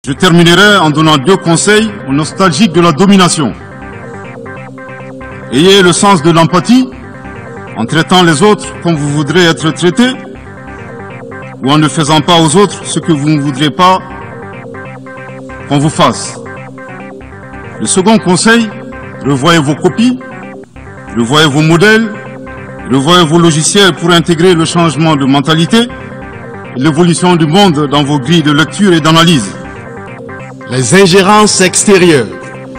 Je terminerai en donnant 2 conseils aux nostalgiques de la domination. Ayez le sens de l'empathie en traitant les autres comme vous voudrez être traités ou en ne faisant pas aux autres ce que vous ne voudrez pas qu'on vous fasse. Le second conseil, revoyez vos copies, revoyez vos modèles, revoyez vos logiciels pour intégrer le changement de mentalité et l'évolution du monde dans vos grilles de lecture et d'analyse. Les ingérences extérieures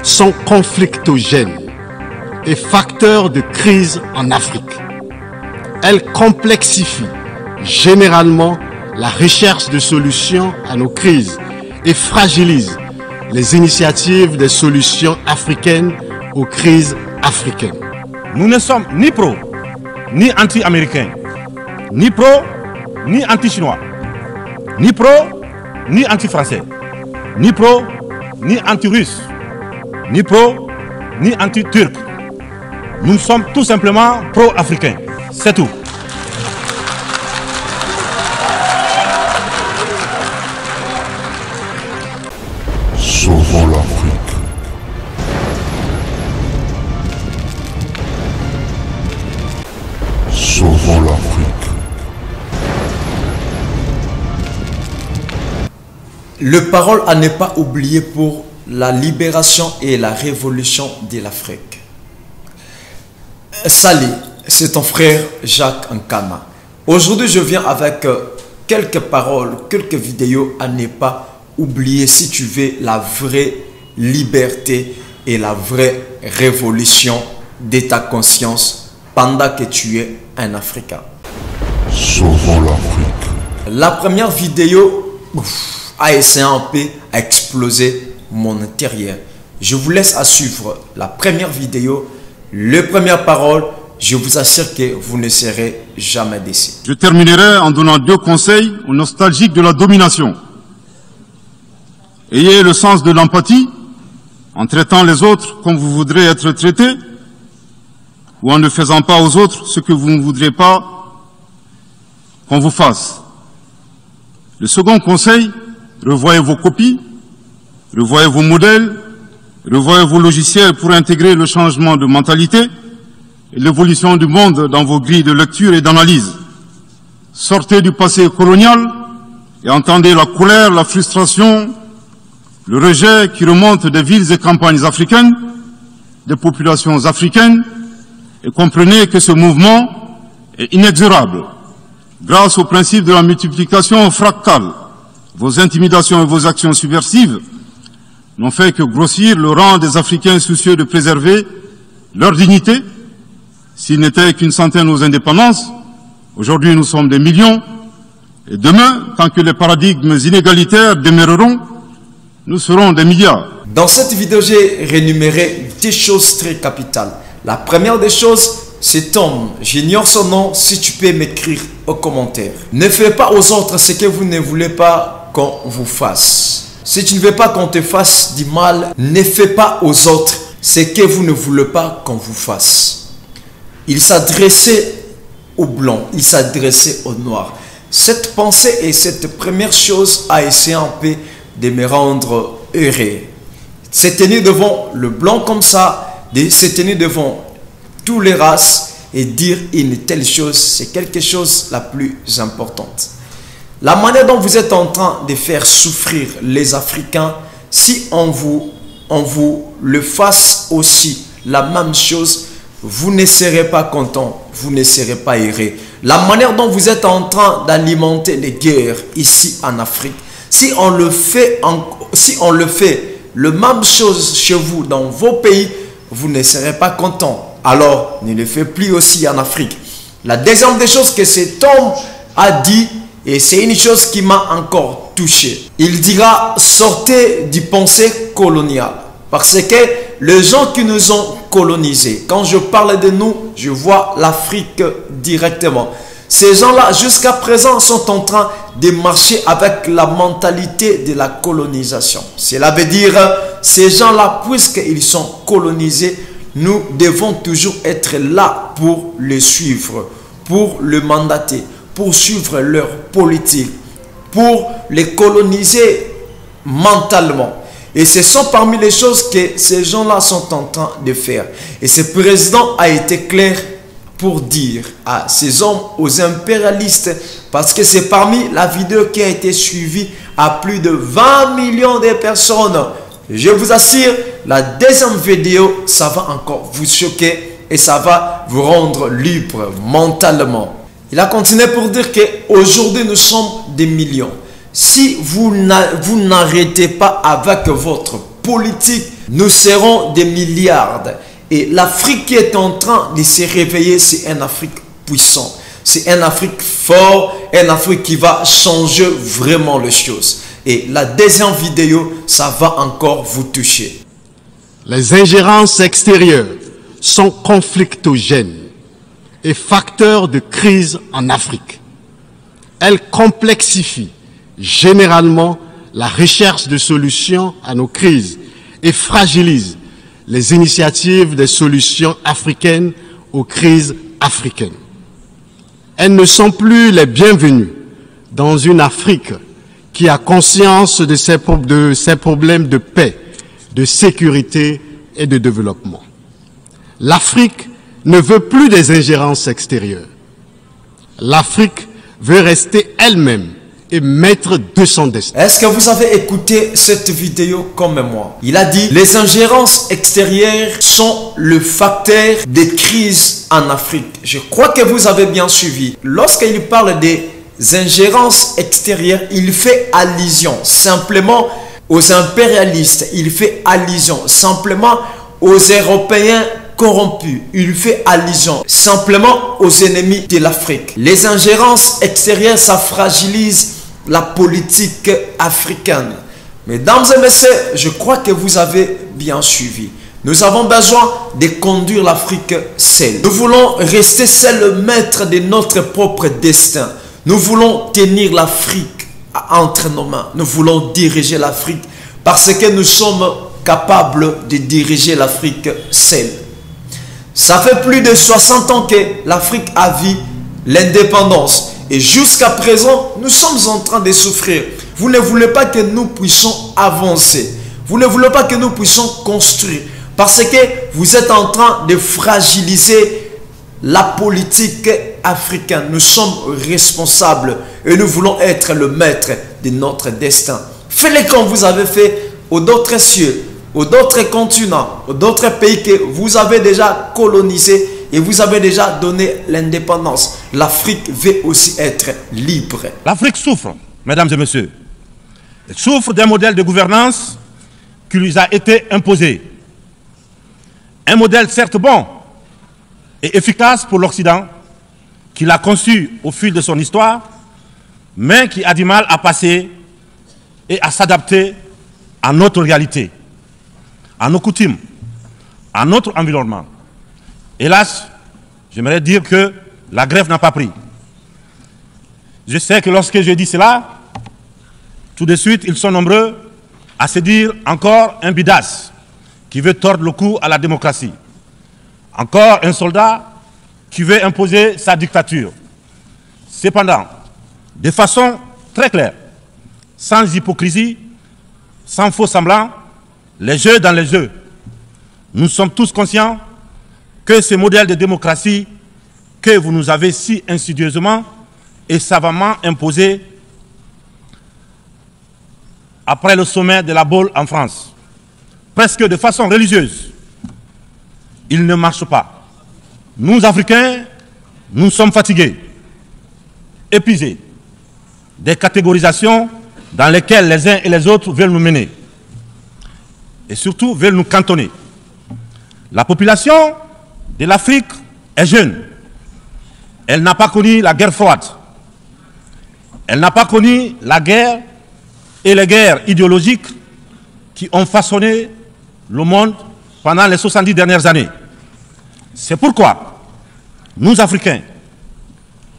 sont conflictogènes et facteurs de crise en Afrique. Elles complexifient généralement la recherche de solutions à nos crises et fragilisent les initiatives des solutions africaines aux crises africaines. Nous ne sommes ni pro, ni anti-américains, ni pro, ni anti-chinois, ni pro, ni anti-français, ni pro, ni anti-russe, ni pro, ni anti-turc. Nous sommes tout simplement pro-africains. C'est tout. Sauvons l'Afrique. Sauvons l'Afrique. Le parole à ne pas oublier pour la libération et la révolution de l'Afrique. Salut, c'est ton frère Jacques Nkana. Aujourd'hui, je viens avec quelques paroles, quelques vidéos à ne pas oublier si tu veux la vraie liberté et la vraie révolution de ta conscience pendant que tu es un Africain. Sauvons l'Afrique. La première vidéo a essayé un peu à exploser mon intérieur. Je vous laisse à suivre la première vidéo, les premières paroles. Je vous assure que vous ne serez jamais déçus. Je terminerai en donnant 2 conseils aux nostalgiques de la domination. Ayez le sens de l'empathie en traitant les autres comme vous voudrez être traités ou en ne faisant pas aux autres ce que vous ne voudrez pas qu'on vous fasse. Le second conseil, revoyez vos copies, revoyez vos modèles, revoyez vos logiciels pour intégrer le changement de mentalité et l'évolution du monde dans vos grilles de lecture et d'analyse. Sortez du passé colonial et entendez la colère, la frustration, le rejet qui remonte des villes et campagnes africaines, des populations africaines, et comprenez que ce mouvement est inexorable. Grâce au principe de la multiplication fractale, vos intimidations et vos actions subversives n'ont fait que grossir le rang des Africains soucieux de préserver leur dignité. S'il n'était qu'une centaine aux indépendances, aujourd'hui nous sommes des millions, et demain, tant que les paradigmes inégalitaires demeureront, nous serons des milliards. Dans cette vidéo, j'ai rénuméré 10 choses très capitales. La première des choses, cet homme, j'ignore son nom, si tu peux m'écrire aux commentaires. Ne faites pas aux autres ce que vous ne voulez pas qu'on vous fasse. Si tu ne veux pas qu'on te fasse du mal, ne fais pas aux autres ce que vous ne voulez pas qu'on vous fasse. Il s'adressait aux blancs, il s'adressait aux noirs. Cette pensée et cette première chose a essayé un peu de me rendre heureux. Se tenir devant le blanc comme ça, de se tenir devant toutes les races et dire une telle chose, c'est quelque chose la plus importante. La manière dont vous êtes en train de faire souffrir les Africains, si on vous le fasse aussi la même chose, vous ne serez pas content, vous ne serez pas heureux. La manière dont vous êtes en train d'alimenter les guerres ici en Afrique, si on le fait le même chose chez vous dans vos pays, vous ne serez pas content. Alors, ne le faites plus aussi en Afrique. La deuxième des choses que cet homme a dit, et c'est une chose qui m'a encore touché. Il dira, sortez du pensée colonial. Parce que les gens qui nous ont colonisés, quand je parle de nous, je vois l'Afrique directement. Ces gens-là, jusqu'à présent, sont en train de marcher avec la mentalité de la colonisation. Cela veut dire, ces gens-là, puisqu'ils sont colonisés, nous devons toujours être là pour les suivre, pour les mandater, pour suivre leur politique, pour les coloniser mentalement. Et ce sont parmi les choses que ces gens-là sont en train de faire. Et ce président a été clair pour dire à ces hommes, aux impérialistes, parce que c'est parmi la vidéo qui a été suivie à plus de 20 millions de personnes. Je vous assure, la deuxième vidéo, ça va encore vous choquer et ça va vous rendre libre mentalement. Il a continué pour dire qu'aujourd'hui nous sommes des millions. Si vous n'arrêtez pas avec votre politique, nous serons des milliards. Et l'Afrique qui est en train de se réveiller, c'est une Afrique puissante. C'est une Afrique forte, une Afrique qui va changer vraiment les choses. Et la deuxième vidéo, ça va encore vous toucher. Les ingérences extérieures sont conflictogènes et facteurs de crise en Afrique. Elles complexifient généralement la recherche de solutions à nos crises et fragilisent les initiatives des solutions africaines aux crises africaines. Elles ne sont plus les bienvenues dans une Afrique qui a conscience de ses problèmes de paix, de sécurité et de développement. L'Afrique ne veut plus des ingérences extérieures. L'Afrique veut rester elle-même et maître de son destin. Est-ce que vous avez écouté cette vidéo comme moi? Il a dit, les ingérences extérieures sont le facteur des crises en Afrique. Je crois que vous avez bien suivi. Lorsqu'il parle des ingérences extérieures, il fait allusion simplement aux impérialistes. Il fait allusion simplement aux Européens corrompus. Il fait allusion simplement aux ennemis de l'Afrique. Les ingérences extérieures, ça fragilise la politique africaine. Mesdames et messieurs, je crois que vous avez bien suivi. Nous avons besoin de conduire l'Afrique seule. Nous voulons rester seuls maîtres de notre propre destin. Nous voulons tenir l'Afrique entre nos mains. Nous voulons diriger l'Afrique parce que nous sommes capables de diriger l'Afrique seule. Ça fait plus de 60 ans que l'Afrique a vu l'indépendance. Et jusqu'à présent, nous sommes en train de souffrir. Vous ne voulez pas que nous puissions avancer. Vous ne voulez pas que nous puissions construire. Parce que vous êtes en train de fragiliser la politique africaine. Nous sommes responsables et nous voulons être le maître de notre destin. Faites-le comme vous avez fait aux d'autres cieux, aux d'autres continents, aux d'autres pays que vous avez déjà colonisés. Et vous avez déjà donné l'indépendance. L'Afrique veut aussi être libre. L'Afrique souffre, mesdames et messieurs. Elle souffre d'un modèle de gouvernance qui lui a été imposé. Un modèle certes bon et efficace pour l'Occident, qu'il a conçu au fil de son histoire, mais qui a du mal à passer et à s'adapter à notre réalité, à nos coutumes, à notre environnement. Hélas, j'aimerais dire que la grève n'a pas pris. Je sais que lorsque je dis cela, tout de suite, ils sont nombreux à se dire encore un bidas qui veut tordre le cou à la démocratie. Encore un soldat qui veut imposer sa dictature. Cependant, de façon très claire, sans hypocrisie, sans faux semblant, les jeux dans les jeux, nous sommes tous conscients que ce modèle de démocratie que vous nous avez si insidieusement et savamment imposé après le sommet de la Baule en France, presque de façon religieuse, il ne marche pas. Nous, Africains, nous sommes fatigués, épuisés des catégorisations dans lesquelles les uns et les autres veulent nous mener et surtout veulent nous cantonner. La population de l'Afrique est jeune. Elle n'a pas connu la guerre froide. Elle n'a pas connu la guerre et les guerres idéologiques qui ont façonné le monde pendant les 70 dernières années. C'est pourquoi nous, Africains,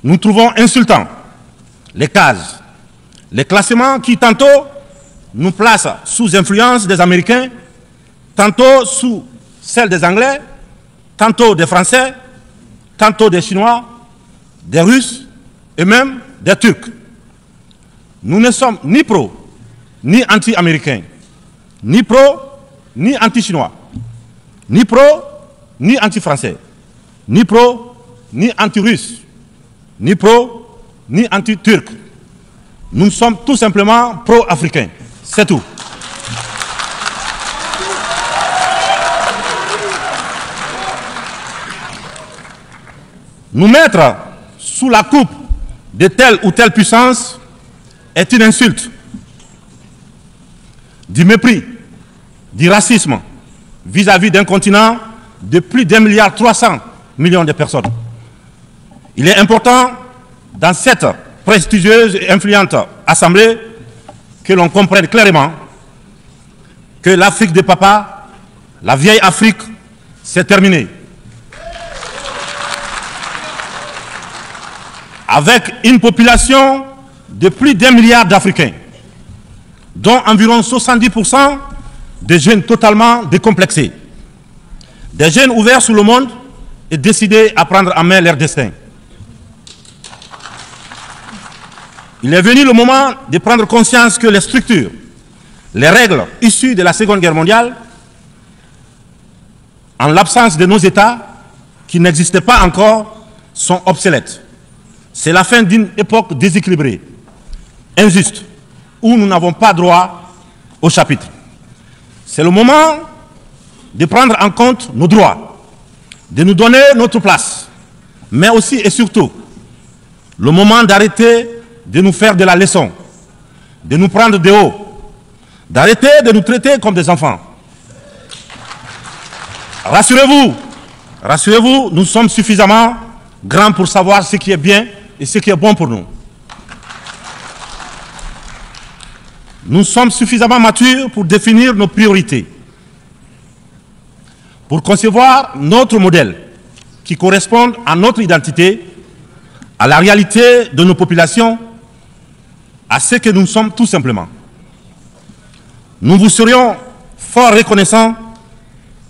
nous trouvons insultants les cases, les classements qui tantôt nous placent sous influence des Américains, tantôt sous celle des Anglais, tantôt des Français, tantôt des Chinois, des Russes et même des Turcs. Nous ne sommes ni pro, ni anti-américain, ni pro, ni anti-chinois, ni pro, ni anti-français, ni pro, ni anti-russe, ni pro, ni anti-turc. Nous sommes tout simplement pro-africains. C'est tout. Nous mettre sous la coupe de telle ou telle puissance est une insulte, du mépris, du racisme vis-à-vis d'un continent de plus d'1,3 milliard de personnes. Il est important, dans cette prestigieuse et influente assemblée, que l'on comprenne clairement que l'Afrique de papa, la vieille Afrique, c'est terminé. Avec une population de plus d'1 milliard d'Africains, dont environ 70% de jeunes totalement décomplexés, des jeunes ouverts sur le monde et décidés à prendre en main leur destin. Il est venu le moment de prendre conscience que les structures, les règles issues de la Seconde Guerre mondiale, en l'absence de nos États, qui n'existaient pas encore, sont obsolètes. C'est la fin d'une époque déséquilibrée, injuste, où nous n'avons pas droit au chapitre. C'est le moment de prendre en compte nos droits, de nous donner notre place, mais aussi et surtout, le moment d'arrêter de nous faire de la leçon, de nous prendre de haut, d'arrêter de nous traiter comme des enfants. Rassurez-vous, rassurez-vous, nous sommes suffisamment grands pour savoir ce qui est bien et ce qui est bon pour nous. Nous sommes suffisamment matures pour définir nos priorités, pour concevoir notre modèle qui corresponde à notre identité, à la réalité de nos populations, à ce que nous sommes tout simplement. Nous vous serions fort reconnaissants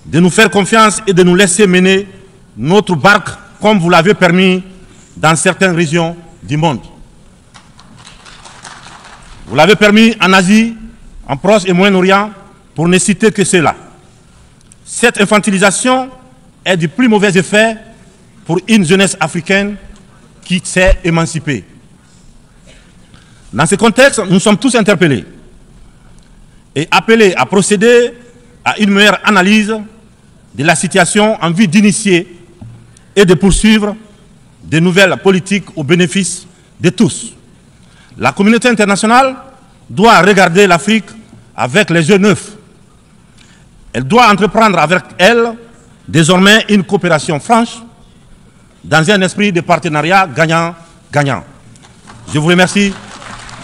de nous faire confiance et de nous laisser mener notre barque comme vous l'avez permis dans certaines régions du monde. Vous l'avez permis en Asie, en Proche et Moyen-Orient, pour ne citer que cela. Cette infantilisation est du plus mauvais effet pour une jeunesse africaine qui s'est émancipée. Dans ce contexte, nous sommes tous interpellés et appelés à procéder à une meilleure analyse de la situation en vue d'initier et de poursuivre de nouvelles politiques au bénéfice de tous. La communauté internationale doit regarder l'Afrique avec les yeux neufs. Elle doit entreprendre avec elle désormais une coopération franche dans un esprit de partenariat gagnant-gagnant. Je vous remercie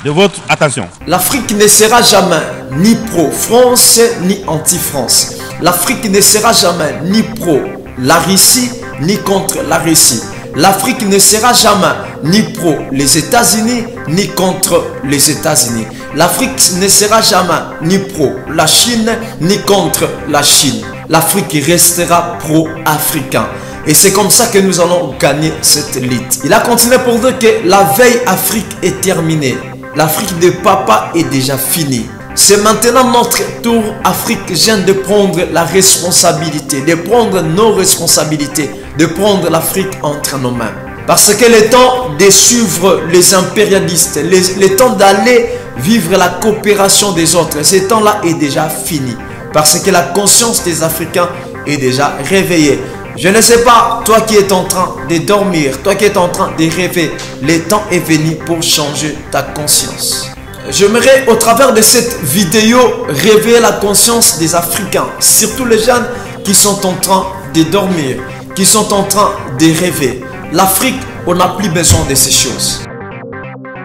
de votre attention. L'Afrique ne sera jamais ni pro-France ni anti-France. L'Afrique ne sera jamais ni pro la Russie ni contre la Russie. L'Afrique ne sera jamais ni pro les États-Unis ni contre les États-Unis. L'Afrique ne sera jamais ni pro la Chine ni contre la Chine. L'Afrique restera pro-africain. Et c'est comme ça que nous allons gagner cette lutte. Il a continué pour dire que la veille Afrique est terminée. L'Afrique de papa est déjà finie. C'est maintenant notre tour africain de prendre la responsabilité, de prendre nos responsabilités, de prendre l'Afrique entre nos mains. Parce que le temps de suivre les impérialistes, le temps d'aller vivre la coopération des autres, ce temps-là est déjà fini. Parce que la conscience des Africains est déjà réveillée. Je ne sais pas, toi qui es en train de dormir, toi qui es en train de rêver, le temps est venu pour changer ta conscience. J'aimerais au travers de cette vidéo réveiller la conscience des Africains, surtout les jeunes qui sont en train de dormir, qui sont en train de rêver. L'Afrique, on n'a plus besoin de ces choses.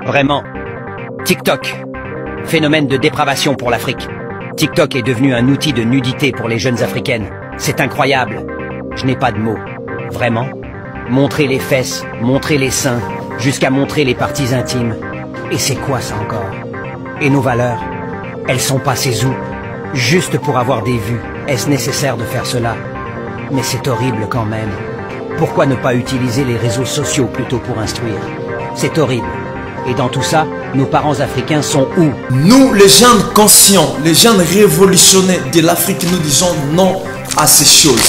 Vraiment, TikTok, phénomène de dépravation pour l'Afrique. TikTok est devenu un outil de nudité pour les jeunes africaines. C'est incroyable. Je n'ai pas de mots. Vraiment. Montrer les fesses, montrer les seins, jusqu'à montrer les parties intimes. Et c'est quoi ça encore? Et nos valeurs? Elles sont passées où? Juste pour avoir des vues. Est-ce nécessaire de faire cela? Mais c'est horrible quand même. Pourquoi ne pas utiliser les réseaux sociaux plutôt pour instruire? C'est horrible. Et dans tout ça, nos parents africains sont où? Nous, les jeunes conscients, les jeunes révolutionnés de l'Afrique, nous disons non à ces choses.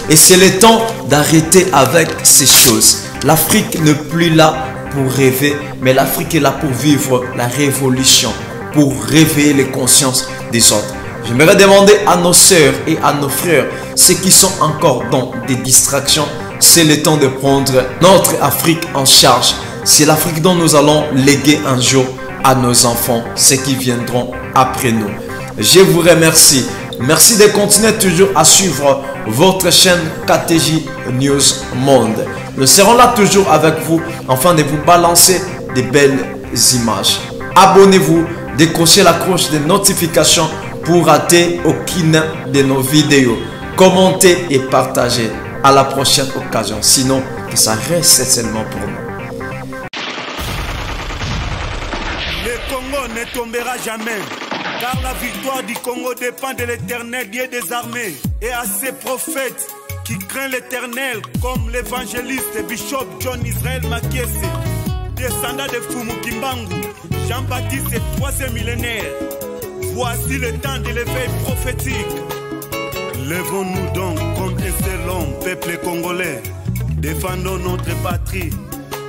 Et c'est le temps d'arrêter avec ces choses. L'Afrique n'est plus là pour rêver, mais l'Afrique est là pour vivre la révolution, pour réveiller les consciences des autres. J'aimerais demander à nos sœurs et à nos frères, ceux qui sont encore dans des distractions, c'est le temps de prendre notre Afrique en charge. C'est l'Afrique dont nous allons léguer un jour à nos enfants, ceux qui viendront après nous. Je vous remercie. Merci de continuer toujours à suivre votre chaîne KTJ News Monde. Nous serons là toujours avec vous afin de vous balancer de belles images. Abonnez-vous, décrochez la cloche de notification pour rater aucune de nos vidéos. Commentez et partagez. À la prochaine occasion. Sinon, que ça reste seulement pour nous. Le Congo ne tombera jamais. Car la victoire du Congo dépend de l'Éternel, Dieu des armées, et à ses prophètes qui craignent l'Éternel, comme l'évangéliste Bishop John Israel Makiese, descendant de Fumu Kimbangu, Jean-Baptiste et 3e millénaire. Voici le temps de l'éveil prophétique. Lèvons-nous donc comme un seul homme, peuple congolais. Défendons notre patrie,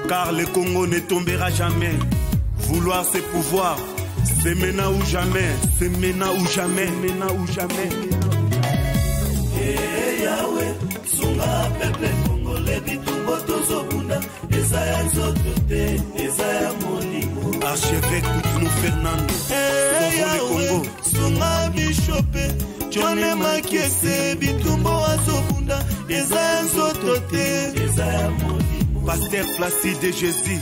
car le Congo ne tombera jamais. Vouloir c'est pouvoir, c'est maintenant ou jamais, c'est maintenant ou jamais, maintenant ou jamais. Yahweh, sunga peuple congolais, bitumbo tozobunda, Ezaya Zotote, Ezaya Molimo. Archevêque Koutounou Fernando, Yahweh, sunga Bishopé, John Makiese, bitumbo azobunda, Ezaya Zotote, Ezaya Molimo. Pasteur Placide Jésus,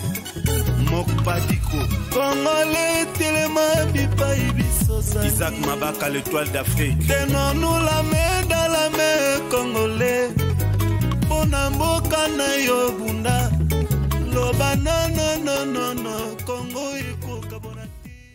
Mokpadiko, Congolais, Téléma, Bipaï, Bissosa, Isaac Mabaka, l'étoile d'Afrique. Tenons-nous la main dans la main, Congolais. Bonamboka na yo bunda, lobanana